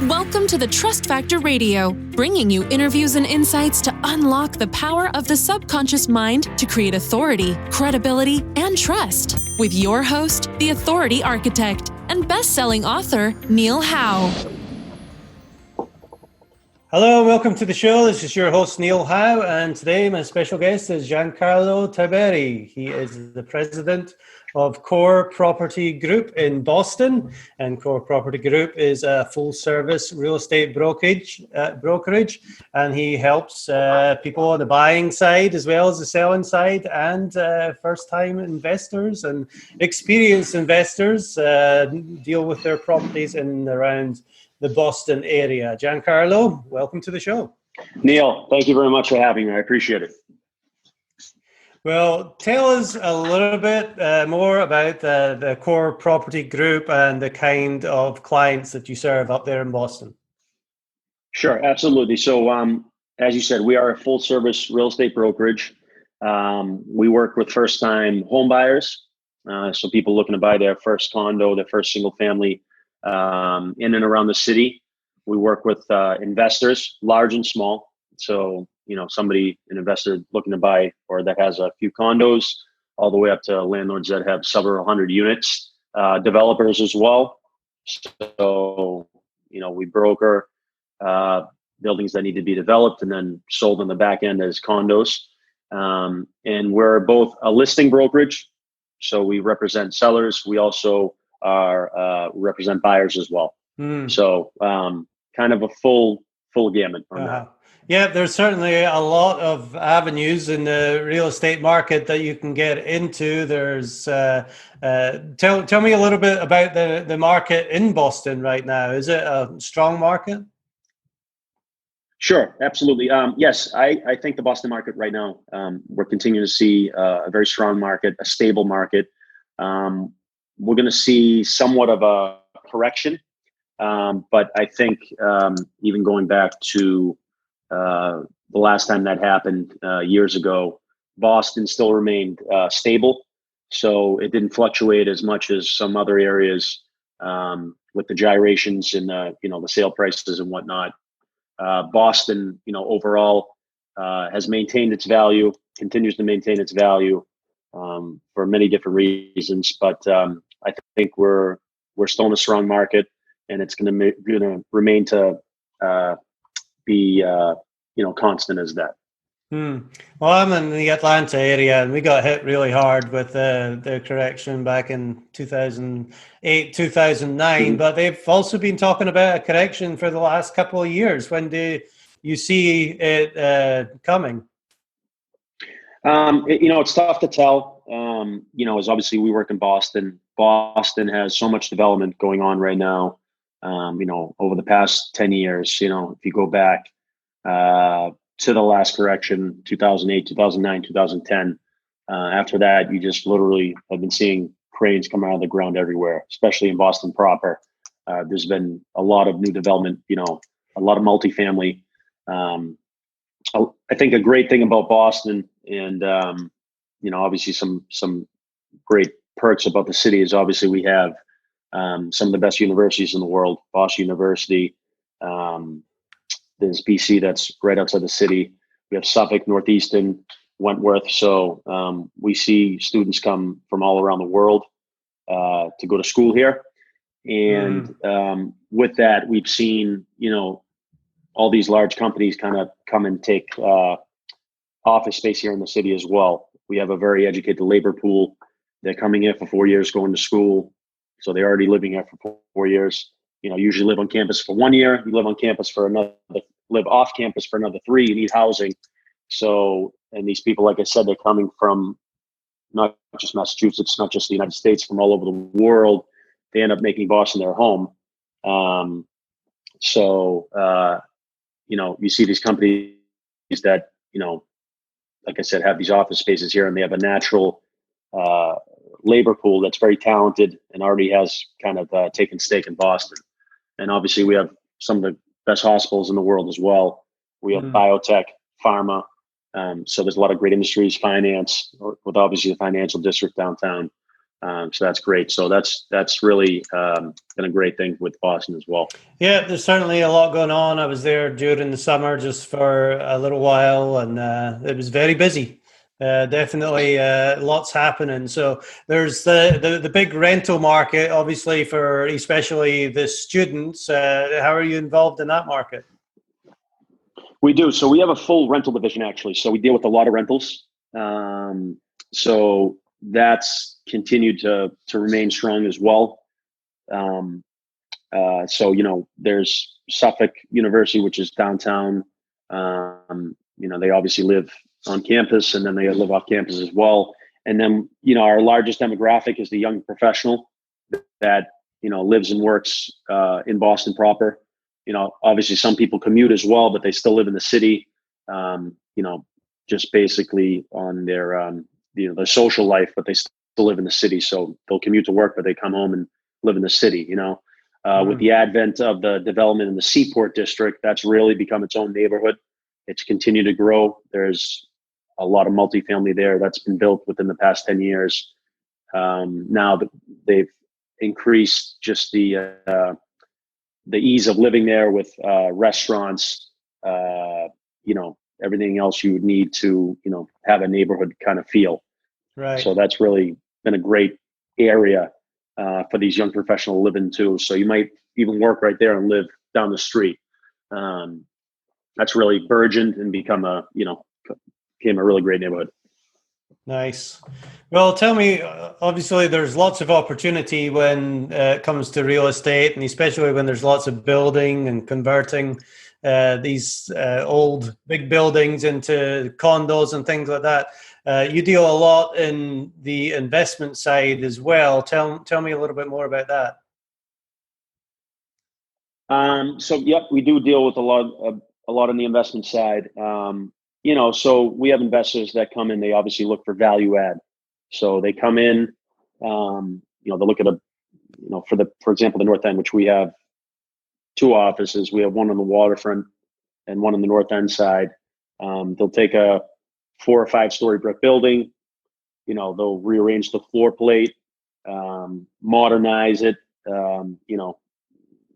Welcome to the Trust Factor Radio, bringing you interviews and insights to unlock the power of the subconscious mind to create authority, credibility, and trust. With your host, the Authority Architect and best-selling author, Neil Howe. Hello, welcome to the show. This is your host, Neil Howe, and today my special guest is Giancarlo Tiberi. He is the president of Core Property Group in Boston, and Core Property Group is a full-service real estate brokerage, and he helps people on the buying side as well as the selling side, and first-time investors and experienced investors deal with their properties in and around the Boston area. Giancarlo, welcome to the show. Neil, thank you very much for having me. I appreciate it. Well, tell us a little bit more about the Core Property Group and the kind of clients that you serve up there in Boston. Sure, absolutely. So, as you said, we are a full-service real estate brokerage. We work with first-time home buyers, so people looking to buy their first condo, their first single-family in and around the city. We work with investors, large and small. So, an investor looking to buy or that has a few condos, all the way up to landlords that have several hundred units, developers as well. So, we broker buildings that need to be developed and then sold on the back end as condos. And we're both a listing brokerage. So we represent sellers. We also represent buyers as well. So kind of a full gamut on that. Yeah, there's certainly a lot of avenues in the real estate market that you can get into. There's tell me a little bit about the market in Boston right now. Is it a strong market? Sure, absolutely. Yes, I think the Boston market right now, we're continuing to see a very strong market, a stable market. We're going to see somewhat of a correction, but I think even going back to the last time that happened years ago, Boston still remained stable, so it didn't fluctuate as much as some other areas with the gyrations in the sale prices and whatnot. Boston, overall, has maintained its value, continues to maintain its value for many different reasons, but I think we're still in a strong market, and it's going to remain to be constant as that. Well, I'm in the Atlanta area, and we got hit really hard with the correction back in 2008, 2009. But they've also been talking about a correction for the last couple of years. When do you see it coming? It's tough to tell. As obviously we work in Boston. Boston has so much development going on right now. Over the past 10 years, if you go back to the last correction, 2008, 2009, 2010. After that, you just literally have been seeing cranes come out of the ground everywhere, especially in Boston proper. There's been a lot of new development, a lot of multifamily. I think a great thing about Boston and, obviously some great perks about the city is obviously we have some of the best universities in the world, Boston University. There's BC that's right outside the city. We have Suffolk, Northeastern, Wentworth. So we see students come from all around the world to go to school here. And with that, we've seen, all these large companies kind of come and take office space here in the city as well. We have a very educated labor pool. They're coming here for 4 years, going to school. So they're already living here for 4 years. Usually live on campus for 1 year. You live on campus for another, live off campus for another 3. You need housing. So, and these people, like I said, they're coming from not just Massachusetts, not just the United States, from all over the world. They end up making Boston their home. You see these companies that, like I said, have these office spaces here, and they have a natural labor pool that's very talented and already has kind of taken stake in Boston. And obviously we have some of the best hospitals in the world as well. We have biotech, pharma. So there's a lot of great industries, finance, with obviously the financial district downtown. So that's great. So that's really been a great thing with Boston as well. Yeah, there's certainly a lot going on. I was there during the summer just for a little while, and it was very busy. Definitely lots happening. So there's the big rental market, obviously, for especially the students. How are you involved in that market? We do. So we have a full rental division, actually. So we deal with a lot of rentals. So that's continued to remain strong as well. So, there's Suffolk University, which is downtown. They obviously live on campus, and then they live off campus as well. And then, our largest demographic is the young professional that, lives and works in Boston proper. Obviously some people commute as well, but they still live in the city, just basically on their, their social life, but they still live in the city. So they'll commute to work, but they come home and live in the city, With the advent of the development in the Seaport district, that's really become its own neighborhood. It's continued to grow. There's a lot of multifamily there that's been built within the past 10 years. Now that they've increased just the ease of living there with restaurants, everything else you would need to, have a neighborhood kind of feel. Right. So that's really been a great area for these young professionals to live in too. So you might even work right there and live down the street. That's really burgeoned and became a really great neighborhood. Nice. Well, tell me, obviously there's lots of opportunity when it comes to real estate, and especially when there's lots of building and converting these old big buildings into condos and things like that. You deal a lot in the investment side as well. Tell me a little bit more about that. We do deal with a lot on the investment side. So we have investors that come in, they obviously look for value add. So they come in, they look at for example, the North End, which we have 2 offices. We have one on the waterfront and one on the North End side. They'll take a 4 or 5 story brick building, they'll rearrange the floor plate, modernize it.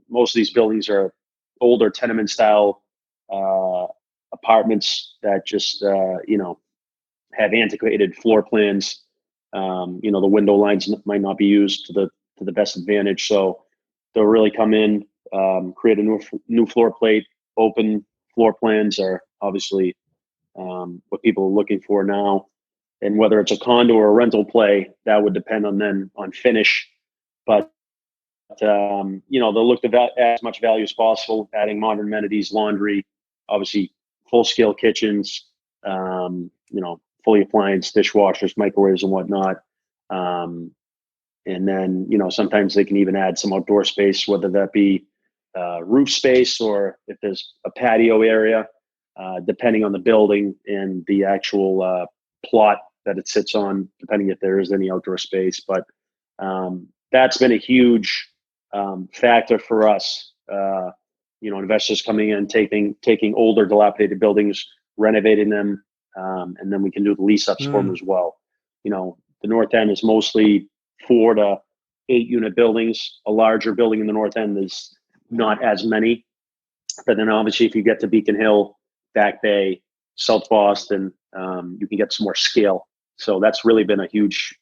Most of these buildings are older tenement style apartments that just have antiquated floor plans. The window lines might not be used to the best advantage. So they'll really come in, create a new floor plate. Open floor plans are obviously what people are looking for now. And whether it's a condo or a rental play, that would depend on finish. But they'll look to add as much value as possible, adding modern amenities, laundry, obviously full-scale kitchens, fully appliance, dishwashers, microwaves, and whatnot. And then, sometimes they can even add some outdoor space, whether that be roof space or if there's a patio area, depending on the building and the actual plot that it sits on, depending if there is any outdoor space. But that's been a huge factor for us. Investors coming in, taking older dilapidated buildings, renovating them, and then we can do the lease ups for them as well. The North End is mostly 4 to 8 unit buildings. A larger building in the North End is not as many. But then obviously if you get to Beacon Hill, Back Bay, South Boston, you can get some more scale. So that's really been a huge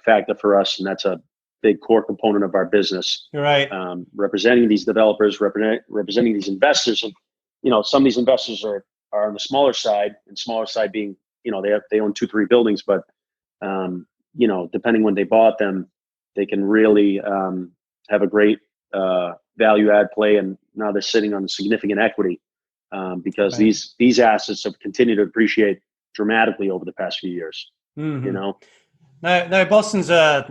factor for us, and that's a big core component of our business. Right. Representing these developers, representing these investors. And, some of these investors are on the smaller side, and smaller side being, they own 2-3 buildings, but, depending when they bought them, they can really have a great value add play. And now they're sitting on significant equity because Right. these assets have continued to appreciate dramatically over the past few years. Mm-hmm. Now Boston's a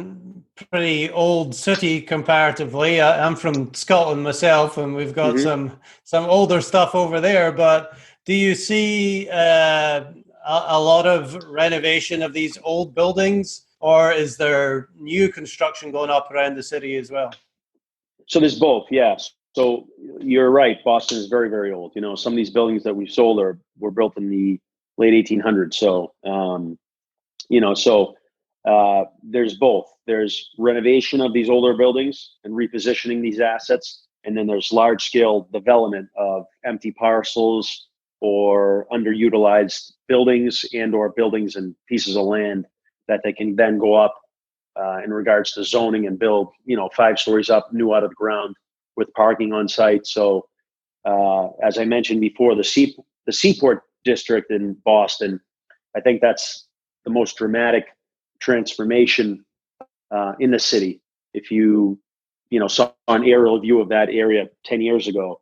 pretty old city comparatively. I'm from Scotland myself, and we've got some older stuff over there. But do you see a lot of renovation of these old buildings, or is there new construction going up around the city as well? So there's both, yes. So you're right. Boston is very, very old. Some of these buildings that we've sold were built in the late 1800s. So, there's both. There's renovation of these older buildings and repositioning these assets. And then there's large scale development of empty parcels or underutilized buildings and or buildings and pieces of land that they can then go up in regards to zoning and build, 5 stories up, new out of the ground with parking on site. So as I mentioned before, the Seaport district in Boston, I think that's the most dramatic transformation in the city. If you saw an aerial view of that area 10 years ago,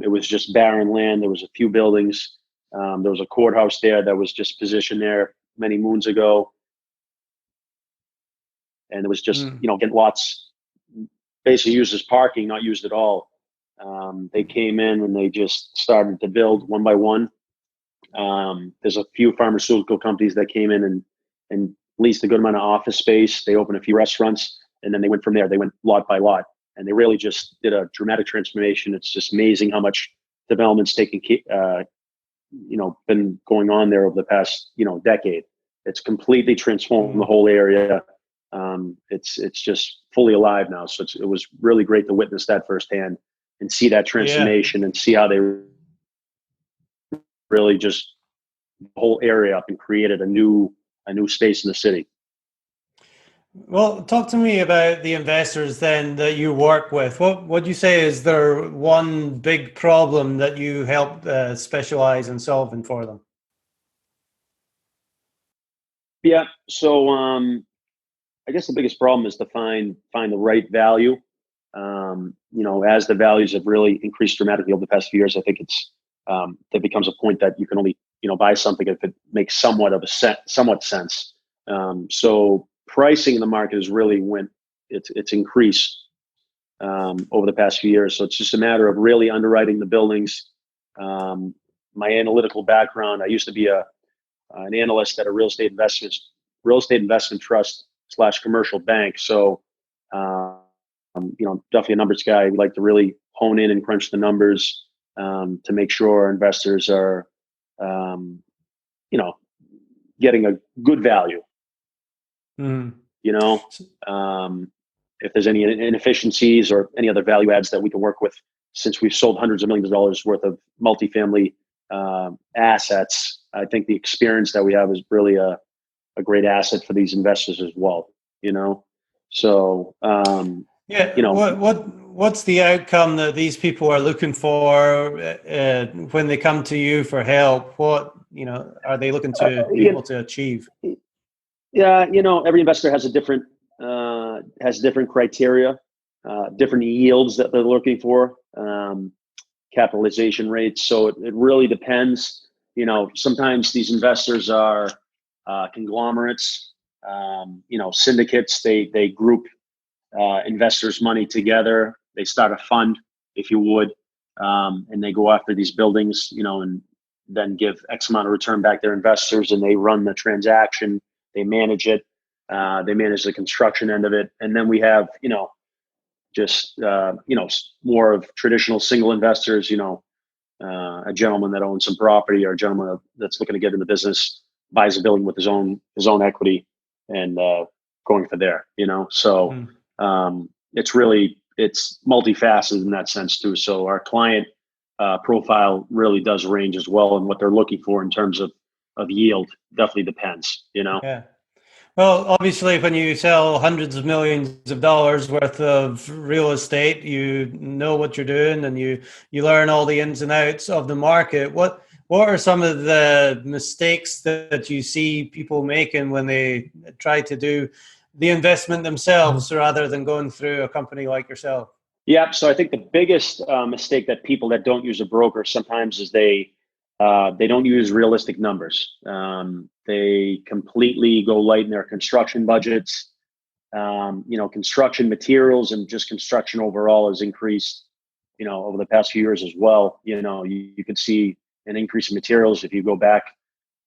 it was just barren land. There was a few buildings. There was a courthouse there that was just positioned there many moons ago. And it was just, getting lots basically used as parking, not used at all. They came in and they just started to build one by one. There's a few pharmaceutical companies that came in and leased a good amount of office space. They opened a few restaurants, and then they went from there. They went lot by lot, and they really just did a dramatic transformation. It's just amazing how much development's been going on there over the past, decade. It's completely transformed the whole area. It's just fully alive now. So it was really great to witness that firsthand and see that transformation and see how they really just the whole area up and created a new space in the city. Well, talk to me about the investors then that you work with. What would you say is their one big problem that you help specialize in solving for them? Yeah. So I guess the biggest problem is to find the right value. As the values have really increased dramatically over the past few years, I think there becomes a point that you can only buy something if it makes somewhat sense. So pricing in the market has really it's increased over the past few years. So it's just a matter of really underwriting the buildings. My analytical background, I used to be an analyst at a real estate investment trust / commercial bank. So definitely a numbers guy. We like to really hone in and crunch the numbers to make sure our investors are getting a good value. If there's any inefficiencies or any other value adds that we can work with, since we've sold hundreds of millions of dollars worth of multifamily assets, I think the experience that we have is really a great asset for these investors as well. So what's the outcome that these people are looking for when they come to you for help? What are they looking to be able to achieve? Yeah, every investor has different criteria, different yields that they're looking for, capitalization rates. So it really depends. Sometimes these investors are conglomerates, syndicates. They group investors' money together. They start a fund, if you would, and they go after these buildings, and then give X amount of return back to their investors, and they run the transaction. They manage it. They manage the construction end of it. And then we have, more of traditional single investors, a gentleman that owns some property or a gentleman that's looking to get in the business, buys a building with his own equity and going for there, So it's multifaceted in that sense too. So our client profile really does range as well, and what they're looking for in terms of yield definitely depends, Yeah. Well, obviously, when you sell hundreds of millions of dollars worth of real estate, you know what you're doing, and you learn all the ins and outs of the market. What are some of the mistakes that you see people making when they try to do the investment themselves rather than going through a company like yourself? Yeah. So I think the biggest mistake that people that don't use a broker sometimes is they don't use realistic numbers. They completely go light in their construction budgets. Construction materials and just construction overall has increased, over the past few years as well. You could see an increase in materials if you go back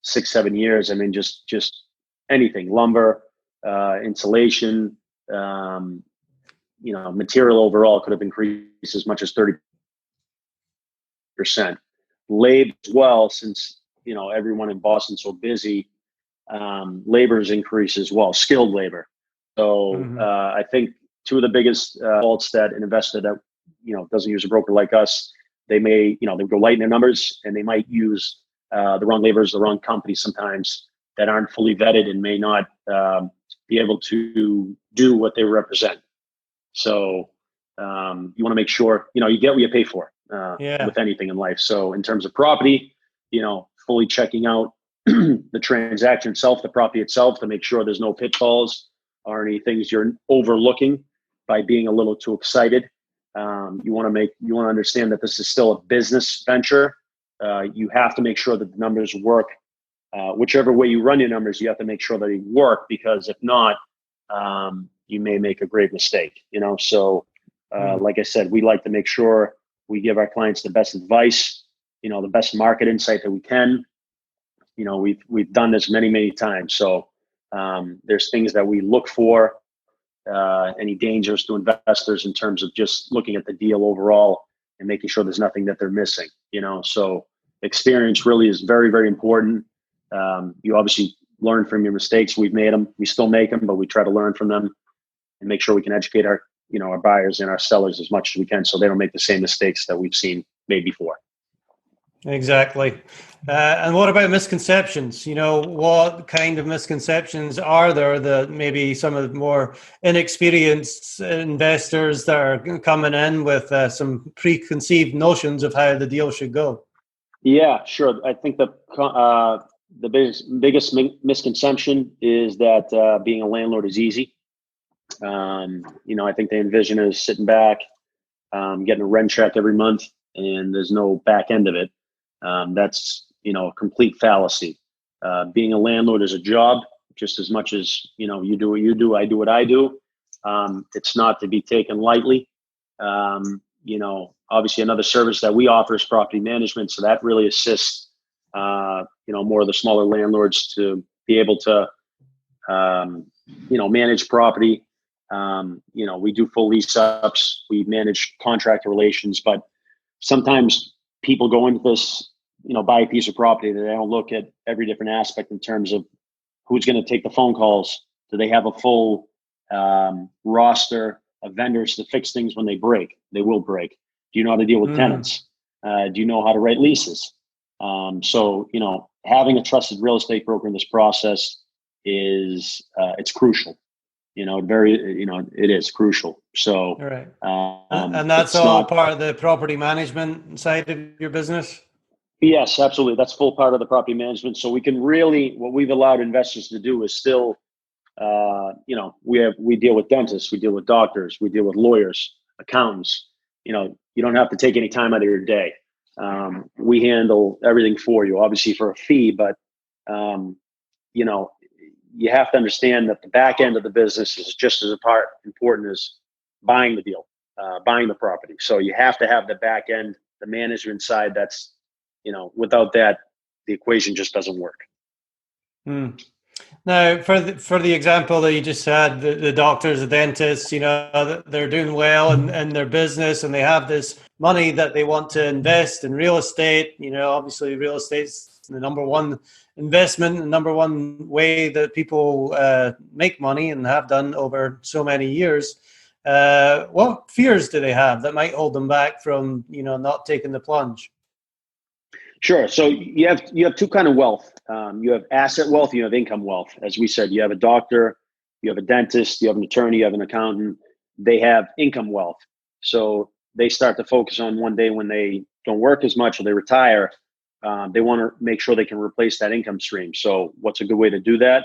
6-7 years. I mean, just anything, lumber, insulation, material overall could have increased as much as 30%. Labor as well, since everyone in Boston's so busy. labor's increase as well, skilled labor. So I think two of the biggest faults that an investor that doesn't use a broker like us, they may they go light in their numbers, and they might use the wrong laborers, the wrong companies sometimes that aren't fully vetted and may not be able to do what they represent. So you want to make sure you get what you pay for with anything in life. So in terms of property, fully checking out the transaction itself, the property itself, to make sure there's no pitfalls or any things you're overlooking by being a little too excited. You want to understand that this is still a business venture. You have to make sure that the numbers work. Whichever way you run your numbers, you have to make sure that they work, because if not, you may make a grave mistake. So like I said, we like to make sure we give our clients the best advice, the best market insight that we can. We've done this many times. So there's things that we look for, any dangers to investors in terms of just looking at the deal overall and making sure there's nothing that they're missing. So experience really is very, very important. You obviously learn from your mistakes. We've made them, we still make them, but we try to learn from them and make sure we can educate our buyers and our sellers as much as we can, so they don't make the same mistakes that we've seen made before. Exactly. And what about misconceptions? What kind of misconceptions are there that maybe some of the more inexperienced investors that are coming in with some preconceived notions of how the deal should go? Yeah, sure. I think the biggest misconception is that being a landlord is easy. I think they envision it as sitting back, getting a rent check every month, and there's no back end of it. That's a complete fallacy. Being a landlord is a job just as much as you do what you do, I do what I do. It's not to be taken lightly. Obviously another service that we offer is property management, so that really assists more of the smaller landlords to be able to manage property. We do full lease ups, we manage contractor relations, but sometimes people go into this, buy a piece of property that they don't look at every different aspect in terms of who's going to take the phone calls. Do they have a full roster of vendors to fix things when they break? They will break. Do you know how to deal with tenants? Do you know how to write leases? So having a trusted real estate broker in this process is it's crucial. It is crucial. So, right. And that's all part of the property management side of your business? Yes, absolutely. That's full part of the property management. So we can what we've allowed investors to do is still, we deal with dentists, we deal with doctors, we deal with lawyers, accountants. You don't have to take any time out of your day. We handle everything for you, obviously for a fee, but, you have to understand that the back end of the business is just as important as buying the deal, buying the property. So you have to have the back end, the management side. That's, without that, the equation just doesn't work. Now, for the example that you just had, the doctors, the dentists, they're doing well in their business, and they have this money that they want to invest in real estate. Obviously real estate's the number one investment, the number one way that people make money and have done over so many years. What fears do they have that might hold them back from, not taking the plunge? Sure. So you have two kind of wealth. You have asset wealth, you have income wealth. As we said, you have a doctor, you have a dentist, you have an attorney, you have an accountant. They have income wealth. So they start to focus on one day when they don't work as much or they retire. They want to make sure they can replace that income stream. So what's a good way to do that?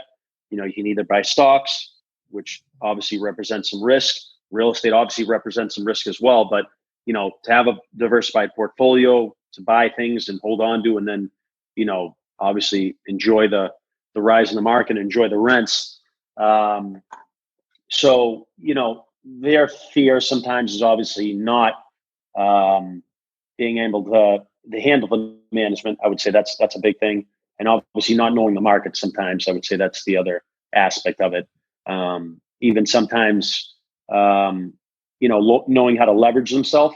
You can either buy stocks, which obviously represents some risk. Real estate obviously represents some risk as well. But, to have a diversified portfolio, to buy things and hold on to, and then, obviously enjoy the rise in the market, enjoy the rents. So, their fear sometimes is obviously not being able to handle the management. I would say that's a big thing. And obviously not knowing the market sometimes, I would say that's the other aspect of it. Even sometimes, knowing how to leverage themselves.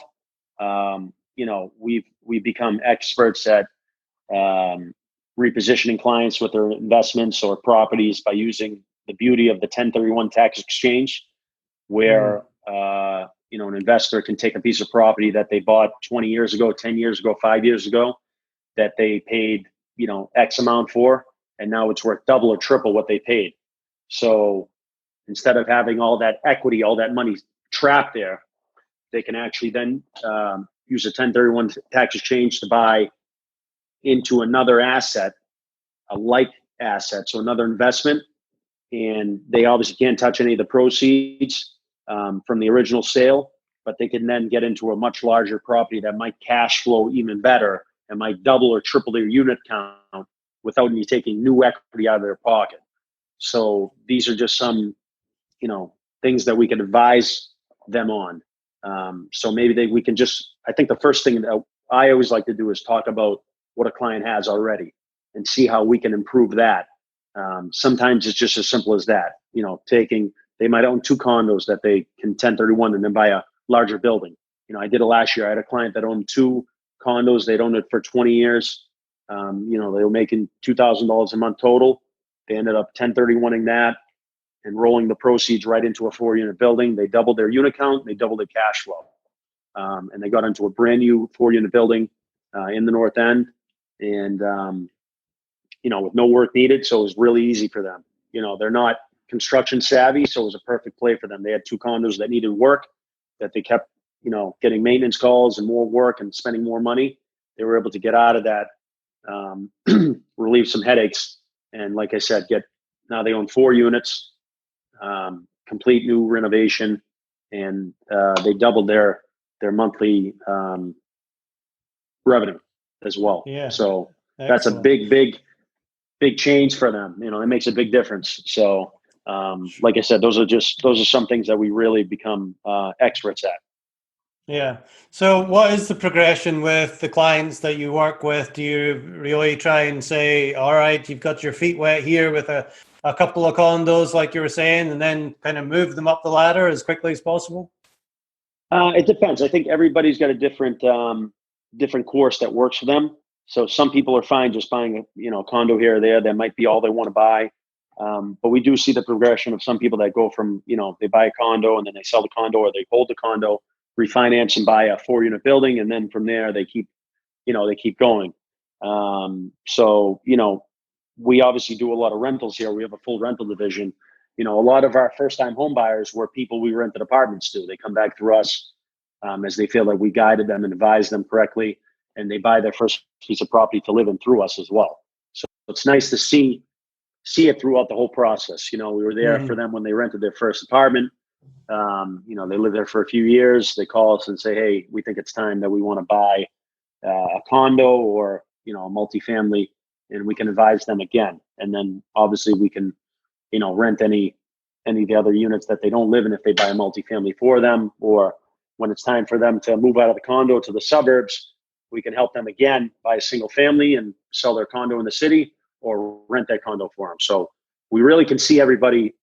We've become experts at repositioning clients with their investments or properties by using the beauty of the 1031 tax exchange, where an investor can take a piece of property that they bought 20 years ago, 10 years ago, 5 years ago, that they paid X amount for, and now it's worth double or triple what they paid. So instead of having all that equity, all that money trapped there, they can actually then use a 1031 tax exchange to buy into another asset, a like asset, so another investment. And they obviously can't touch any of the proceeds from the original sale, but they can then get into a much larger property that might cash flow even better and might double or triple their unit count without any taking new equity out of their pocket. So these are just some, things that we can advise them on. So maybe we can I think the first thing that I always like to do is talk about what a client has already and see how we can improve that. Sometimes it's just as simple as that, they might own 2 condos that they can 1031 and then buy a larger building. I did it last year. I had a client that owned 2 condos. They'd owned it for 20 years. They were making $2,000 a month total. They ended up 1031ing that and rolling the proceeds right into a 4-unit building. They doubled their unit count. They doubled their cash flow. And they got into a brand new 4-unit building in the North End. And, with no work needed. So it was really easy for them. They're not construction savvy. So it was a perfect play for them. They had 2 condos that needed work, that they kept, getting maintenance calls and more work and spending more money. They were able to get out of that, relieve some headaches. And like I said, now they own 4 units, complete new renovation, and they doubled their monthly revenue as well. Yeah. So excellent. That's a big change for them. It makes a big difference. So like I said, those are some things that we really become experts at. Yeah. So what is the progression with the clients that you work with? Do you really try and say, all right, you've got your feet wet here with a couple of condos, like you were saying, and then kind of move them up the ladder as quickly as possible? It depends. I think everybody's got a different course that works for them. So some people are fine just buying a condo here or there. That might be all they want to buy. But we do see the progression of some people that go from, they buy a condo and then they sell the condo, or they hold the condo, refinance and buy a 4-unit building. And then from there, they keep going. So, we obviously do a lot of rentals here. We have a full rental division. A lot of our first-time home buyers were people we rented apartments to. They come back through us as they feel that we guided them and advised them correctly, and they buy their first piece of property to live in through us as well. So it's nice to see it throughout the whole process. We were there for them when they rented their first apartment. They lived there for a few years. They call us and say, hey, we think it's time that we want to buy a condo or, a multifamily, and we can advise them again. And then obviously we can, rent any of the other units that they don't live in if they buy a multifamily for them, or when it's time for them to move out of the condo to the suburbs, we can help them again buy a single family and sell their condo in the city or rent that condo for them. So we really can see everybody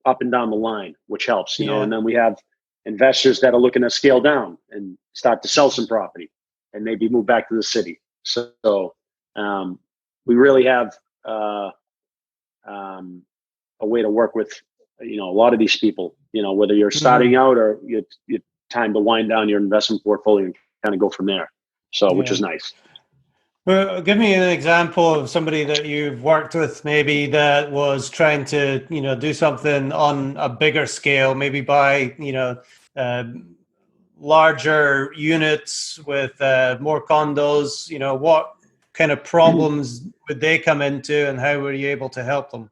up and down the line, which helps, and then we have investors that are looking to scale down and start to sell some property and maybe move back to the city. So we really have a way to work with, a lot of these people, whether you're starting out or you're time to wind down your investment portfolio and kind of go from there. So, which is nice. Well, give me an example of somebody that you've worked with, maybe that was trying to, do something on a bigger scale, maybe buy, larger units with more condos. What kind of problems would they come into, and how were you able to help them?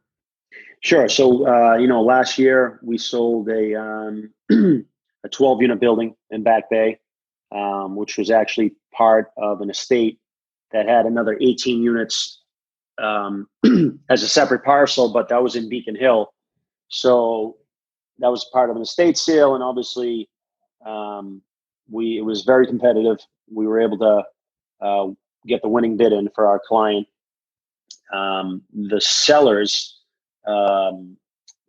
Sure. So, last year we sold a 12-unit building in Back Bay, which was actually part of an estate that had another 18 units as a separate parcel, but that was in Beacon Hill. So that was part of an estate sale, and obviously it was very competitive. We were able to get the winning bid in for our client. The sellers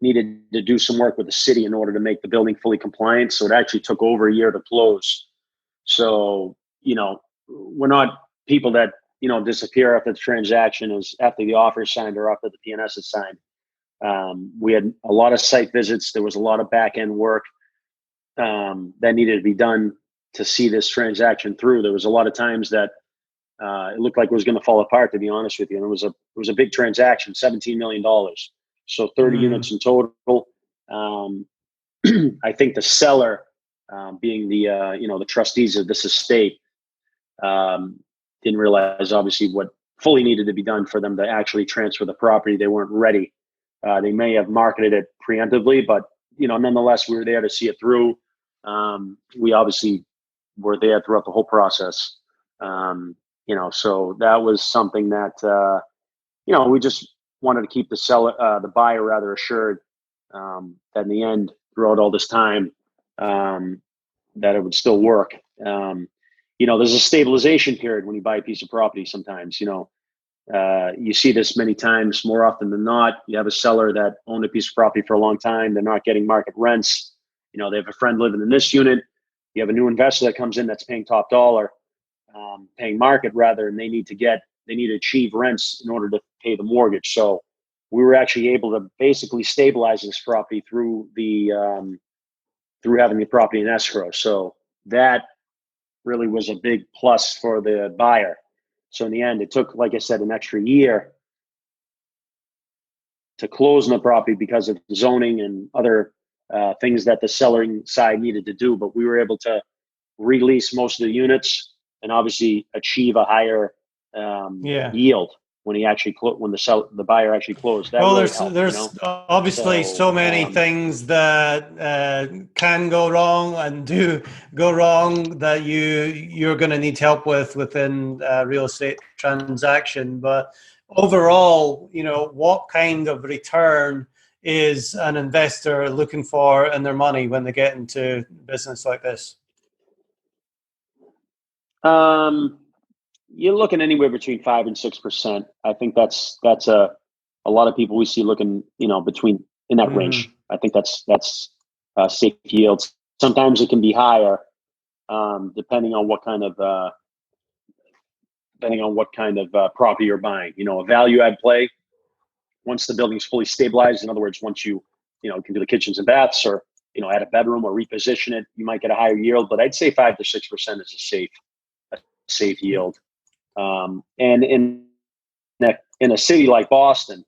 needed to do some work with the city in order to make the building fully compliant. So it actually took over a year to close. So, we're not people that, disappear after the transaction is after the offer is signed or after the PNS is signed. We had a lot of site visits. There was a lot of back end work that needed to be done to see this transaction through. There was a lot of times that it looked like it was going to fall apart, to be honest with you. And it was a big transaction, $17 million. So 30 units in total. I think the seller, being the trustees of this estate, didn't realize obviously what fully needed to be done for them to actually transfer the property. They weren't ready. They may have marketed it preemptively, but nonetheless, we were there to see it through. We obviously were there throughout the whole process. So that was something that we just wanted to keep the buyer rather assured that in the end, throughout all this time, that it would still work. There's a stabilization period when you buy a piece of property. Sometimes, you see this many times. More often than not, you have a seller that owned a piece of property for a long time. They're not getting market rents. They have a friend living in this unit. You have a new investor that comes in that's paying top dollar, paying market rather, and they need to achieve rents in order to pay the mortgage. So we were actually able to basically stabilize this property through having the property in escrow. So that really was a big plus for the buyer. So in the end, it took, like I said, an extra year to close on the property because of zoning and other things that the selling side needed to do. But we were able to release most of the units and obviously achieve a higher yield when the buyer actually closed. That really helped, there's obviously so many things that can go wrong and do go wrong that you're going to need help within a real estate transaction. But overall, what kind of return is an investor looking for in their money when they get into business like this? You're looking anywhere between 5 and 6%. I think that's a lot of people we see looking, between in that range. I think that's safe yields. Sometimes it can be higher, depending on what kind of property you're buying. A value add play. Once the building's fully stabilized, in other words, once you can do the kitchens and baths, or add a bedroom or reposition it, you might get a higher yield. But I'd say 5 to 6% is a safe yield. And in a city like Boston,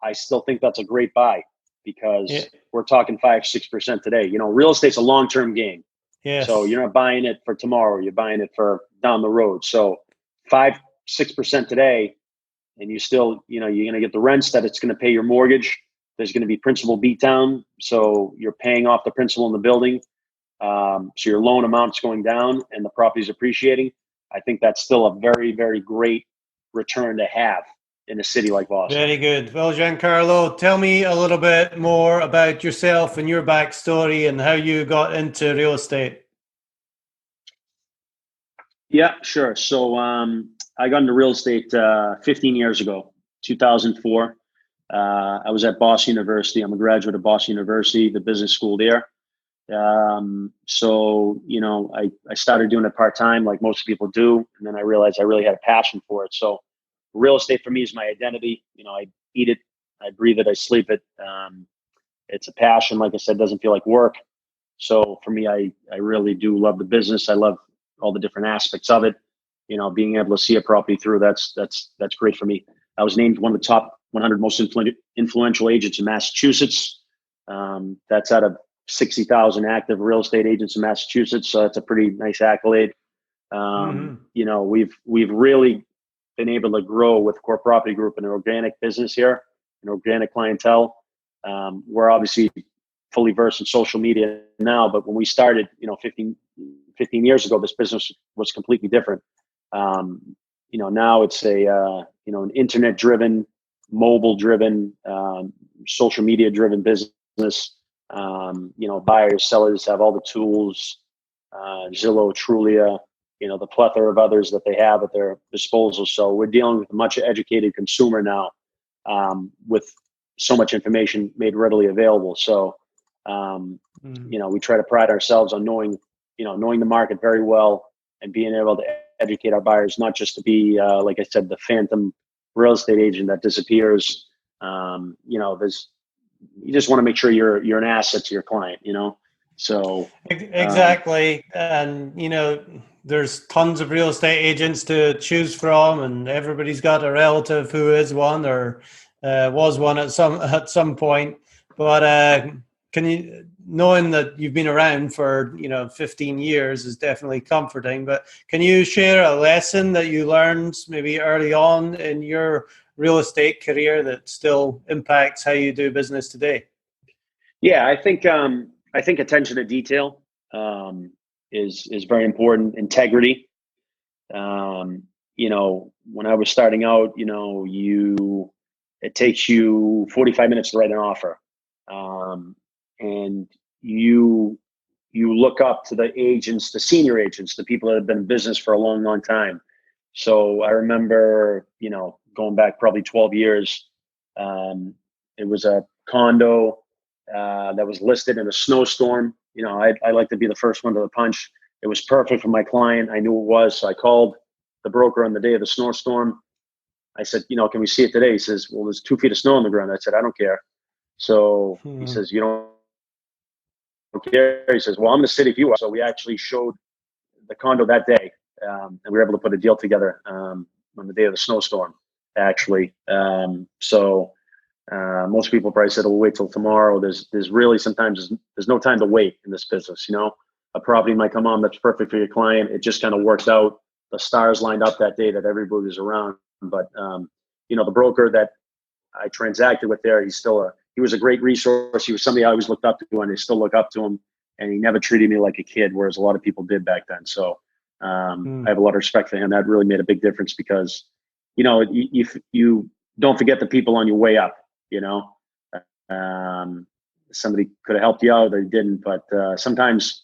I still think that's a great buy because we're talking 5-6% today. Real estate's a long-term game. Yes. So you're not buying it for tomorrow. You're buying it for down the road. So 5-6% today, and you still, you're going to get the rents that it's going to pay your mortgage. There's going to be principal beat down. So you're paying off the principal in the building. So your loan amount's going down and the property's appreciating. I think that's still a very, very great return to have in a city like Boston. Very good. Well, Giancarlo, tell me a little bit more about yourself and your backstory and how you got into real estate. Yeah, sure. So I got into real estate 15 years ago, 2004. I was at Boston University. I'm a graduate of Boston University, the business school there. So, I started doing it part-time like most people do. And then I realized I really had a passion for it. So real estate for me is my identity. I eat it, I breathe it, I sleep it. It's a passion. Like I said, doesn't feel like work. So for me, I really do love the business. I love all the different aspects of it. Being able to see a property through, that's great for me. I was named one of the top 100 most influential agents in Massachusetts. That's out of 60,000 active real estate agents in Massachusetts. So that's a pretty nice accolade. We've really been able to grow with Core Property Group an organic business here, an organic clientele. We're obviously fully versed in social media now, but when we started, 15 years ago, this business was completely different. Now it's an internet-driven, mobile-driven, social media-driven business. Buyers, sellers have all the tools, Zillow, Trulia, the plethora of others that they have at their disposal. So we're dealing with a much educated consumer now, with so much information made readily available. So, we try to pride ourselves on knowing the market very well and being able to educate our buyers, not just to be, like I said, the phantom real estate agent that disappears. You just want to make sure you're an asset to your client, So Exactly. And, there's tons of real estate agents to choose from, and everybody's got a relative who is one or was one at some point. But knowing that you've been around for, 15 years is definitely comforting. But can you share a lesson that you learned maybe early on in your real estate career that still impacts how you do business today? Yeah, I think attention to detail is very important. Integrity. When I was starting out, it takes you 45 minutes to write an offer, and you look up to the agents, the senior agents, the people that have been in business for a long, long time. So I remember, going back probably 12 years. It was a condo that was listed in a snowstorm. I like to be the first one to the punch. It was perfect for my client. I knew it was. So I called the broker on the day of the snowstorm. I said, can we see it today? He says, well, there's 2 feet of snow on the ground. I said, I don't care. So he says, you don't care? He says, well, I'm in the city if you are. So we actually showed the condo that day. And we were able to put a deal together on the day of the snowstorm, actually. Most people probably said, "We'll wait till tomorrow." There's really sometimes there's no time to wait in this business. A property might come on that's perfect for your client. It just kind of works out. The stars lined up that day that everybody was around. But the broker that I transacted with there, he was a great resource. He was somebody I always looked up to, and I still look up to him. And he never treated me like a kid, whereas a lot of people did back then. So I have a lot of respect for him. That really made a big difference because, if you don't forget the people on your way up. Somebody could have helped you out, or they didn't. But sometimes,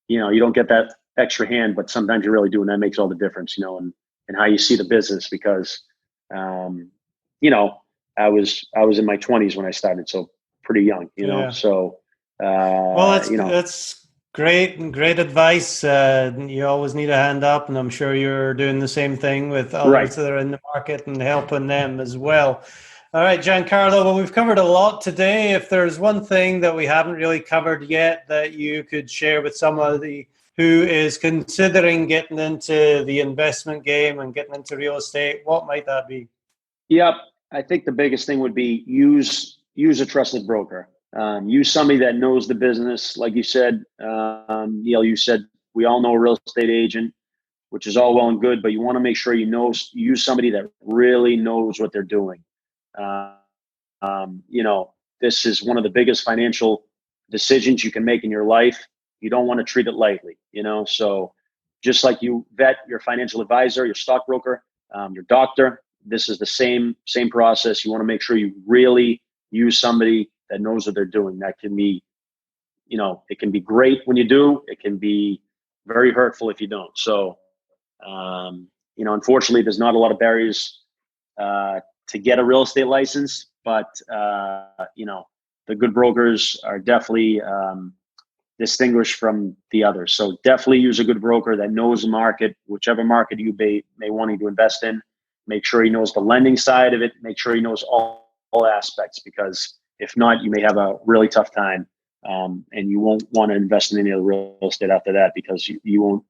you don't get that extra hand, but sometimes you really do, and that makes all the difference. And how you see the business because, I was in my 20s when I started, so pretty young. Yeah. So. Well, that's great and great advice. You always need a hand up, and I'm sure you're doing the same thing with others Right. that are in the market and helping them as well. All right, Giancarlo, well, we've covered a lot today. If there's one thing that we haven't really covered yet that you could share with somebody who is considering getting into the investment game and getting into real estate, what might that be? Yep. I think the biggest thing would be use a trusted broker. Use somebody that knows the business. Like you said, Neil, you said we all know a real estate agent, which is all well and good, but you want to make sure use somebody that really knows what they're doing. This is one of the biggest financial decisions you can make in your life. You don't want to treat it lightly, so just like you vet your financial advisor, your stockbroker, your doctor, this is the same process. You want to make sure you really use somebody that knows what they're doing. That can be, it can be great when you do. It can be very hurtful if you don't. So, unfortunately, there's not a lot of barriers to get a real estate license, but the good brokers are definitely distinguished from the others. So definitely use a good broker that knows the market, whichever market you may want to invest in. Make sure he knows the lending side of it. Make sure he knows all aspects, because if not, you may have a really tough time, and you won't want to invest in any other real estate after that, because you won't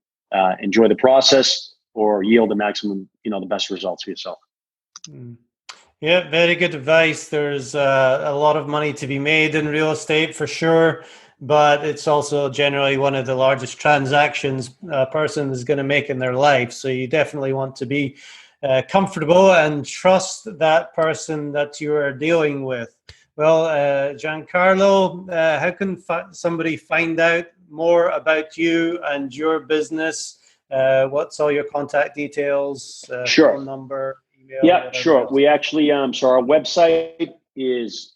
enjoy the process or yield the maximum, the best results for yourself. Yeah, very good advice. There's a lot of money to be made in real estate for sure, but it's also generally one of the largest transactions a person is going to make in their life. So you definitely want to be comfortable and trust that person that you are dealing with. Well, Giancarlo, how can somebody find out more about you and your business? What's all your contact details, Sure. phone number? Yeah, sure. We actually, so our website is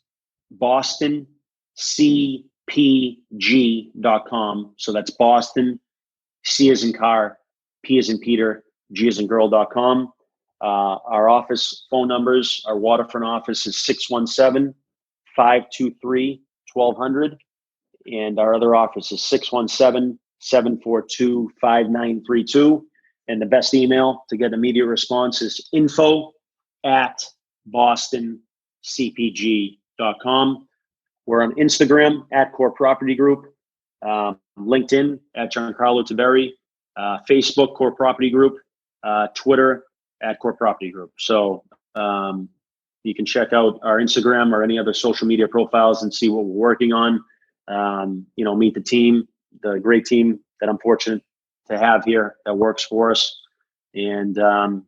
bostoncpg.com. So that's Boston, C as in car, P as in Peter, G as in girl.com. Our office phone numbers, our waterfront office is 617-523-1200. And our other office is 617-742-5932. And the best email to get immediate response is info@bostoncpg.com. We're on Instagram @Core Property Group, LinkedIn @Giancarlo Tiberi, Facebook Core Property Group, Twitter @Core Property Group. So you can check out our Instagram or any other social media profiles and see what we're working on. Meet the team, the great team that I'm fortunate to have here that works for us. And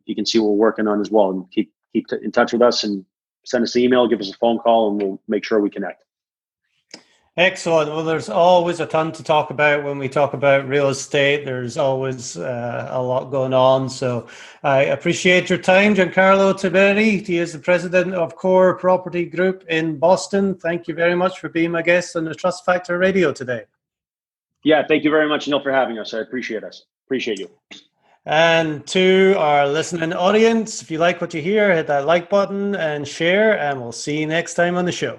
you can see what we're working on as well. And keep in touch with us and send us an email, give us a phone call, and we'll make sure we connect. Excellent. Well, there's always a ton to talk about when we talk about real estate. There's always a lot going on. So I appreciate your time, Giancarlo Tiberi. He is the president of Core Property Group in Boston. Thank you very much for being my guest on the Trust Factor Radio today. Yeah, thank you very much, Neil, for having us. I appreciate you. And to our listening audience, if you like what you hear, hit that like button and share, and we'll see you next time on the show.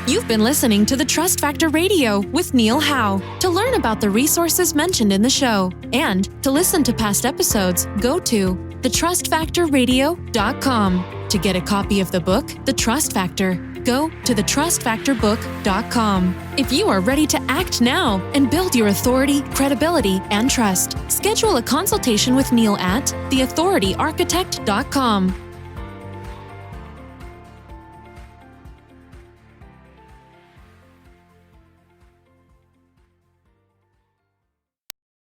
You've been listening to the Trust Factor Radio with Neil Howe. To learn about the resources mentioned in the show and to listen to past episodes, go to thetrustfactorradio.com. To get a copy of the book, The Trust Factor, go to thetrustfactorbook.com. If you are ready to act now and build your authority, credibility, and trust, schedule a consultation with Neil at theauthorityarchitect.com.